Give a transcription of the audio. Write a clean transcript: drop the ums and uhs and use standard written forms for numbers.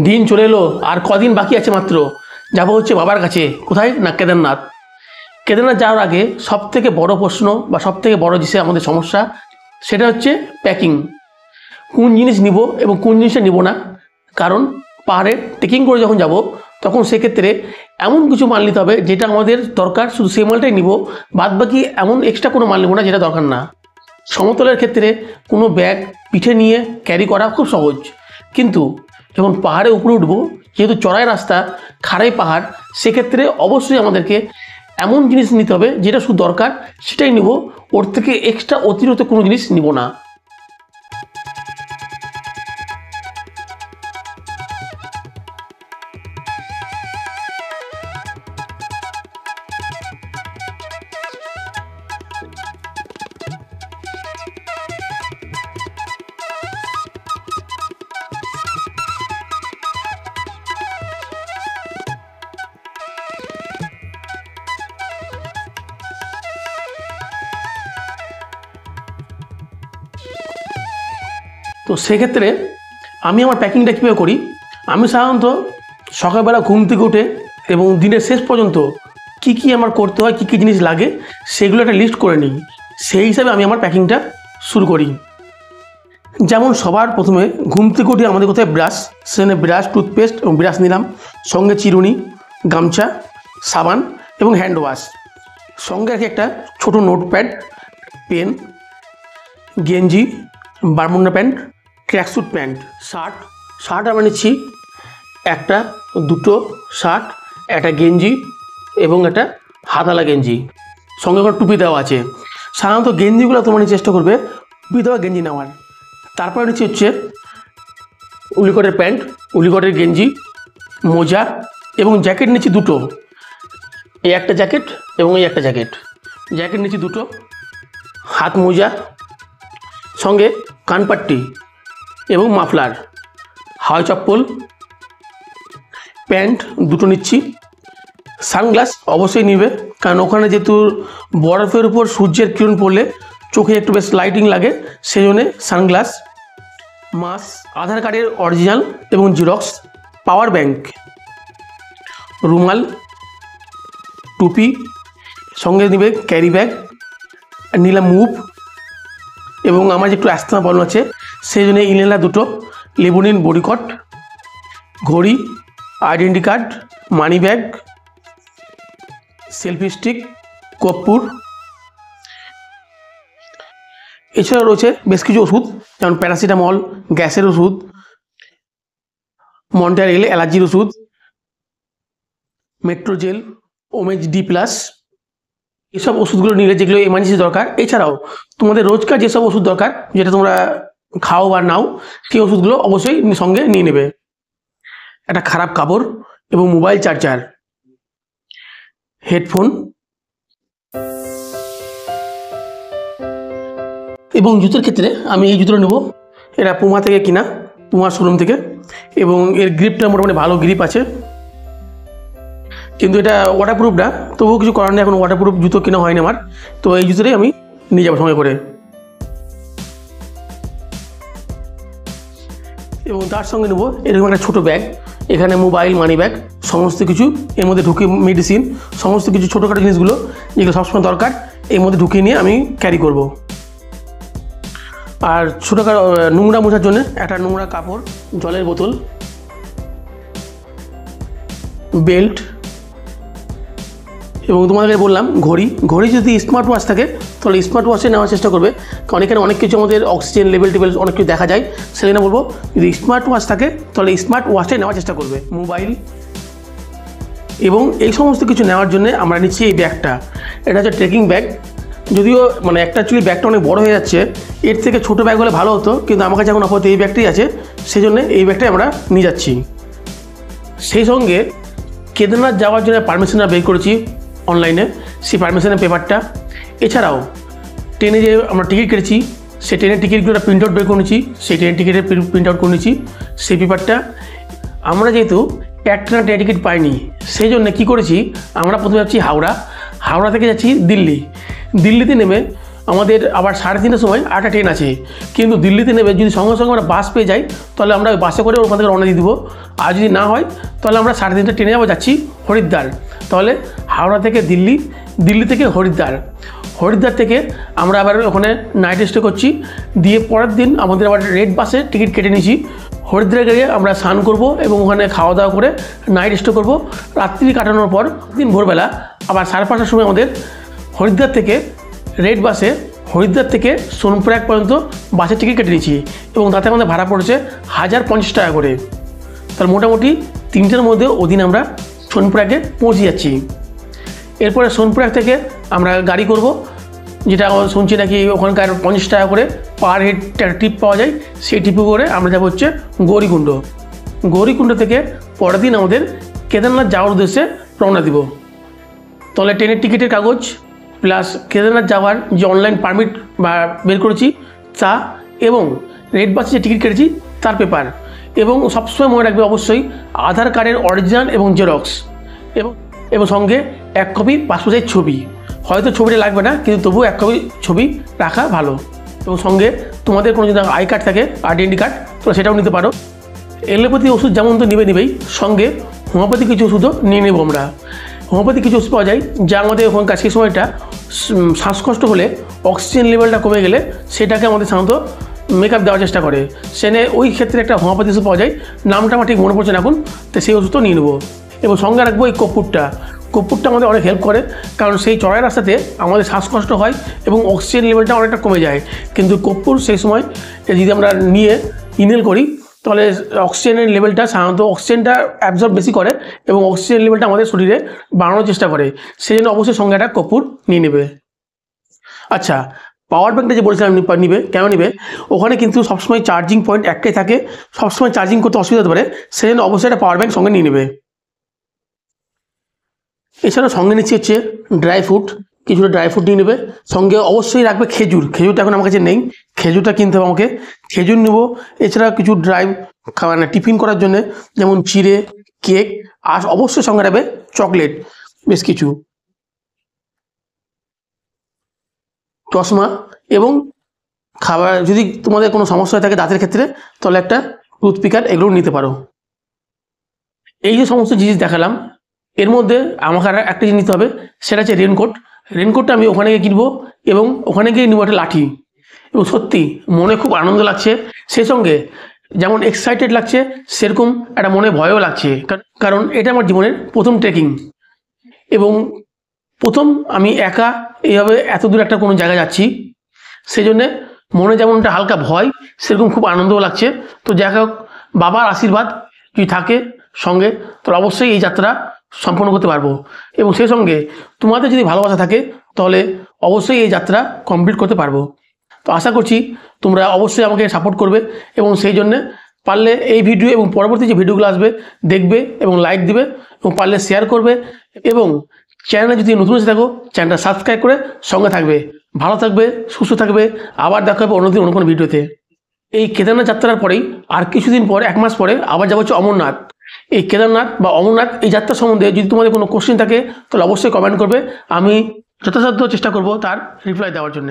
দিন চলে এলো, আর কদিন বাকি আছে মাত্র। যাব হচ্ছে বাবার কাছে। কোথায় না, কেদারনাথ। কেদারনাথ যাওয়ার আগে সবথেকে বড় প্রশ্ন বা সবথেকে বড় যে আমাদের সমস্যা, সেটা হচ্ছে প্যাকিং। কোন জিনিস নিব এবং কোন জিনিসটা নিব না। কারণ পাহাড়ে ট্রেকিং করে যখন যাব, তখন সেক্ষেত্রে এমন কিছু মাল নিতে হবে যেটা আমাদের দরকার, শুধু সেই মালটাই নিব। বাদ বাকি এমন এক্সট্রা কোনো মাল নেব না যেটা দরকার না। সমতলের ক্ষেত্রে কোনো ব্যাগ পিঠে নিয়ে ক্যারি করা খুব সহজ, কিন্তু যখন পাহাড়ে উপরে উঠবো, যেহেতু চড়াই রাস্তা, খাড়াই পাহাড়, সেক্ষেত্রে অবশ্যই আমাদেরকে এমন জিনিস নিতে হবে যেটা শুধু দরকার সেটাই নিব। ওর থেকে এক্সট্রা অতিরিক্ত কোনো জিনিস নিব না। তো সেক্ষেত্রে আমি আমার প্যাকিংটা কীভাবে করি, আমি সাধারণত সকালবেলা ঘুম থেকে উঠে এবং দিনের শেষ পর্যন্ত কি কি আমার করতে হয়, কী কী জিনিস লাগে, সেগুলো একটা লিস্ট করে নিই। সেই হিসাবে আমি আমার প্যাকিংটা শুরু করি। যেমন সবার প্রথমে ঘুম থেকে উঠে আমাদের কোথায় ব্রাশ, সেখানে ব্রাশ, টুথপেস্ট এবং ব্রাশ নিলাম, সঙ্গে চিরুনি, গামছা, সাবান এবং হ্যান্ড ওয়াশ। সঙ্গে রাখি একটা ছোটো নোটপ্যাড, পেন, গেঞ্জি, Bermuda pant, tracksuit pant, shirt আমরা নিচ্ছি একটা, দুটো শার্ট, একটা গেঞ্জি এবং একটা হাতালা গেঞ্জি। সঙ্গে কোনো টুপি দেওয়া আছে। সাধারণত গেঞ্জিগুলো তোমরা চেষ্টা করবে টুপি দেওয়া গেঞ্জি নেওয়ার। তারপরে নিচ্ছি হচ্ছে উলিকটের প্যান্ট, উলিকটের গেঞ্জি, মোজা এবং জ্যাকেট নিচ্ছি দুটো। এই একটা জ্যাকেট এবং এই একটা জ্যাকেট নিচ্ছি দুটো, হাত মোজা, সঙ্গে কানপাট্টি এবং মাফলার, হাওয়াই চপ্পল, প্যান্ট দুটো নিচ্ছি। সানগ্লাস অবশ্যই নিবে, কারণ ওখানে যেহেতু বরফের উপর সূর্যের কিরণ পড়লে চোখে একটু বেশ লাইটিং লাগে, সেই জন্যে সানগ্লাস। মাস্ক, আধার কার্ডের অরিজিনাল এবং জেরক্স, পাওয়ার ব্যাংক, রুমাল, টুপি, সঙ্গে নিবে ক্যারি ব্যাগ, নিলাম মুভ, এবং আমার একটু অ্যাস্থমা প্রবলেম আছে সেই জন্য ইনহেলার দুটো, লেবুনিন বডিকট, ঘড়ি, identity card, money bag, selfie stick, কর্পূর। এছাড়াও রয়েছে বেশ কিছু ওষুধ, যেমন প্যারাসিটামল, গ্যাসের ওষুধ, মন্টারেল অ্যালার্জির ওষুধ, মেট্রোজেল, ওমেজ ডি প্লাস। এসব ওষুধগুলো নিলে যেগুলো এমার্জেন্সি দরকার। এছাড়াও তোমাদের রোজকার যেসব ওষুধ দরকার, যেটা তোমরা খাও বা নাও, সেই ওষুধগুলো অবশ্যই সঙ্গে নিয়ে নেবে। একটা খারাপ কাপড় এবং মোবাইল চার্জার, হেডফোন এবং জুতোর ক্ষেত্রে আমি এই জুতোটা নেব। এটা পুমা থেকে কিনা, পুমার শোরুম থেকে, এবং এর গ্রিপটা মোটামুটি ভালো গ্রিপ আছে, কিন্তু এটা ওয়াটারপ্রুফ না, তবুও কিছু করার নেই, এখন ওয়াটারপ্রুফ জুতো কেনা হয়নি আমার। তো এই জুতোটাই আমি নিয়ে যাবো সঙ্গে করে। এবং তার সঙ্গে নেবো এরকম একটা ছোটো ব্যাগ, এখানে মোবাইল, মানি ব্যাগ, সমস্ত কিছু এর মধ্যে ঢুকিয়ে, মেডিসিন, সমস্ত কিছু ছোটোখাটো জিনিসগুলো যেগুলো সবসময় দরকার এর মধ্যে ঢুকিয়ে নিয়ে আমি ক্যারি করব। আর ছোটোখাটো নোংরা মোছার জন্য একটা নোংরা কাপড়, জলের বোতল, বেল্ট, এবং তোমাদেরকে বললাম ঘড়ি যদি স্মার্ট ওয়াচ থাকে তাহলে স্মার্ট ওয়াচে নেওয়ার চেষ্টা করবে, কারণ এখানে অনেক কিছু আমাদের অক্সিজেন লেভেল অনেক কিছু দেখা যায়। সেখানে বলবো যদি স্মার্ট ওয়াচ থাকে তাহলে স্মার্ট ওয়াচটাই নেওয়ার চেষ্টা করবে। মোবাইল এবং এই সমস্ত কিছু নেওয়ার জন্য আমরা নিচ্ছি এই ব্যাগটা। এটা হচ্ছে ট্রেকিং ব্যাগ। যদিও মানে একটা অ্যাকচুয়ালি ব্যাগটা অনেক বড় হয়ে যাচ্ছে, এর থেকে ছোটো ব্যাগ হলে ভালো হতো, কিন্তু আমার কাছে এখন আপাতত এই ব্যাগটাই আছে, সেই জন্য এই ব্যাগটাই আমরা নিয়ে যাচ্ছি। সেই সঙ্গে কেদারনাথ যাওয়ার জন্য পারমিশনটা বের করেছি অনলাইনে, সেই পারমিশনের পেপারটা। এছাড়াও ট্রেনে যে আমরা টিকিট কেটেছি, সেই ট্রেনের টিকিটগুলো প্রিন্ট আউট বের করে নিয়েছি, সেই ট্রেনের টিকিটের প্রিন্ট আউট করে নিয়েছি সেই পেপারটা। আমরা যেহেতু একটা ট্রেন টিকিট পাইনি, সেই জন্য কী করেছি, আমরা প্রথমে যাচ্ছি হাওড়া থেকে যাচ্ছি দিল্লিতে নেমে আমাদের আবার 3:30টার সময় একটা ট্রেন আছে, কিন্তু দিল্লিতে নেবে যদি সঙ্গে সঙ্গে আমরা বাস পেয়ে যাই তাহলে আমরা ওই বাসে করে ওখান থেকে রওনা দিয়ে দেবো। আর যদি না হয় তাহলে আমরা 3:30টা ট্রেনে আবার যাচ্ছি হরিদ্বার। তাহলে হাওড়া থেকে দিল্লি, দিল্লি থেকে হরিদ্বার, হরিদ্বার থেকে আমরা আবার ওখানে নাইট স্টে করছি। দিয়ে পরের দিন আমাদের আবার রেড বাসে টিকিট কেটে নিয়েছি। হরিদ্বারে গিয়ে আমরা স্নান করব এবং ওখানে খাওয়া দাওয়া করে নাইট স্টে করব। রাত্রি কাটানোর পর দিন ভোরবেলা আবার 5:30টার সময় আমাদের হরিদ্বার থেকে রেড বাসে হরিদ্বার থেকে সোনপ্রয়াগ পর্যন্ত বাসের টিকিট কেটে নিয়েছি এবং তাতে আমাদের ভাড়া পড়েছে 1050 টাকা করে। তার মোটামুটি 3টার মধ্যে ওদিন আমরা সোনপ্রয়াগে পৌঁছে যাচ্ছি। এরপরে সোনপ্রয়াগ থেকে আমরা গাড়ি করব, যেটা আমরা শুনছি নাকি ওখানকার 50 টাকা করে পার হেড ট্রিপ পাওয়া যায়। সেই ট্রিপে করে আমরা যাবো হচ্ছে গৌরীকুণ্ড। গৌরীকুণ্ড থেকে পরের দিন আমাদের কেদারনাথ যাওয়ার উদ্দেশ্যে রওনা দিব। তাহলে ট্রেনের টিকিটের কাগজ প্লাস কেদারনাথ যাওয়ার যে অনলাইন পারমিট বা বের করেছি তা, এবং রেড বাসে যে টিকিট কেটেছি তার পেপার, এবং সবসময় মনে রাখবে অবশ্যই আধার কার্ডের অরিজিনাল এবং জেরক্স, এবং সঙ্গে 1 কপি পাসপোর্ট সাইজ ছবি। হয়তো ছবিটা লাগবে না, কিন্তু তবুও 1 কপি ছবি রাখা ভালো। এবং সঙ্গে তোমাদের কোনো যদি আই কার্ড থাকে, আইডেন্টি কার্ড, তোমরা সেটাও নিতে পারো। এলোপ্যাথি ওষুধ যেমন তো নেবেই, সঙ্গে হোমিওপ্যাথি কিছু ওষুধও নিয়ে নেবো আমরা। হোমিওপ্যাথি কিছু ওষুধ পাওয়া যায় যা আমাদের ওখানকার সেই সময়টা শ্বাসকষ্ট হলে অক্সিজেন লেভেলটা কমে গেলে সেটাকে আমাদের সাধারণত মেকআপ দেওয়ার চেষ্টা করে। সেনে ওই ক্ষেত্রে একটা হোমিওপ্যাথি ওষুধ পাওয়া যায়, নামটা আমার ঠিক মনে পড়ছে না এখন, তো সেই ওষুধও নিয়ে নেবো। এবং সঙ্গে রাখবো এই কর্পূরটা আমাদের অনেক হেল্প করে, কারণ সেই চড়াই রাস্তাতে আমাদের শ্বাসকষ্ট হয় এবং অক্সিজেন লেভেলটা অনেকটা কমে যায়। কিন্তু কর্পূর সেই সময় যদি আমরা নিয়ে ইনহেল করি তাহলে অক্সিজেনের লেভেলটা সাধারণত অক্সিজেনটা অ্যাবজর্ব বেশি করে এবং অক্সিজেন লেভেলটা আমাদের শরীরে বাড়ানোর চেষ্টা করে। সেই জন্য অবশ্যই সঙ্গে একটা কর্পূর নিয়ে নেবে। আচ্ছা, পাওয়ার ব্যাঙ্কটা যে বলছিলাম নিবে, কেন নিবে? ওখানে কিন্তু সবসময় চার্জিং পয়েন্ট একটাই থাকে, সবসময় চার্জিং করতে অসুবিধা হতে পারে, সেই জন্য অবশ্যই একটা পাওয়ার ব্যাঙ্ক সঙ্গে নিয়ে নেবে। এছাড়া সঙ্গে নিচ্ছি হচ্ছে ড্রাই ফ্রুট, কিছুটা ড্রাই ফ্রুট নিয়ে নেবে। সঙ্গে অবশ্যই রাখবে খেজুরটা এখন আমার কাছে নেই, খেজুরটা কিনতে হবে আমাকে, খেজুর নেবো। এছাড়া কিছু মানে টিফিন করার জন্য যেমন চিড়ে, কেক, আর অবশ্যই সঙ্গে রাখবে চকলেট বেশ কিছু, চশমা, এবং খাবার যদি তোমাদের কোনো সমস্যা হয়ে থাকে দাঁতের ক্ষেত্রে তাহলে একটা টুথপিকার, এগুলো নিতে পারো। এই যে সমস্ত জিনিস দেখালাম এর মধ্যে আমাকে আর একটা জিনিস নিতে হবে, সেটা হচ্ছে রেনকোটটা আমি ওখানে গিয়ে কিনবো এবং ওখানে গিয়ে নিবো একটা লাঠি। এবং সত্যি মনে খুব আনন্দ লাগছে, সেই সঙ্গে যেমন এক্সাইটেড লাগছে সেরকম একটা মনে ভয়ও লাগছে, কারণ এটা আমার জীবনের প্রথম ট্রেকিং এবং প্রথম আমি একা এইভাবে এত দূর একটা কোনো জায়গায় যাচ্ছি। সেই জন্যে মনে যেমন একটা হালকা ভয়, সেরকম খুব আনন্দও লাগছে। তো যাই হোক, বাবার আশীর্বাদ যদি থাকে সঙ্গে তাহলে অবশ্যই এই যাত্রা সম্পন্ন করতে পারবো, এবং সেই সঙ্গে তোমাদের যদি ভালোবাসা থাকে তাহলে অবশ্যই এই যাত্রা কমপ্লিট করতে পারবো। তো আশা করছি তোমরা অবশ্যই আমাকে সাপোর্ট করবে, এবং সেই জন্যে পারলে এই ভিডিও এবং পরবর্তী যে ভিডিওগুলো আসবে দেখবে এবং লাইক দিবে, এবং পারলে শেয়ার করবে, এবং চ্যানেলে যদি নতুন এসে থাকো চ্যানেলটা সাবস্ক্রাইব করে সঙ্গে থাকবে। ভালো থাকবে, সুস্থ থাকবে, আবার দেখা হবে অন্যদিন অন্য কোনো ভিডিওতে। এই কেদারনাথ যাত্রার পরেই আর কিছুদিন পর, 1 মাস পরে আবার যাবো হচ্ছে অমরনাথ। এই কেদারনাথ বা অমরনাথ এই যাত্রা সম্বন্ধে যদি তোমাদের কোনো কোশ্চেন থাকে তাহলে অবশ্যই কমেন্ট করবে, আমি যথাসাধ্য চেষ্টা করব তার রিপ্লাই দেওয়ার জন্য।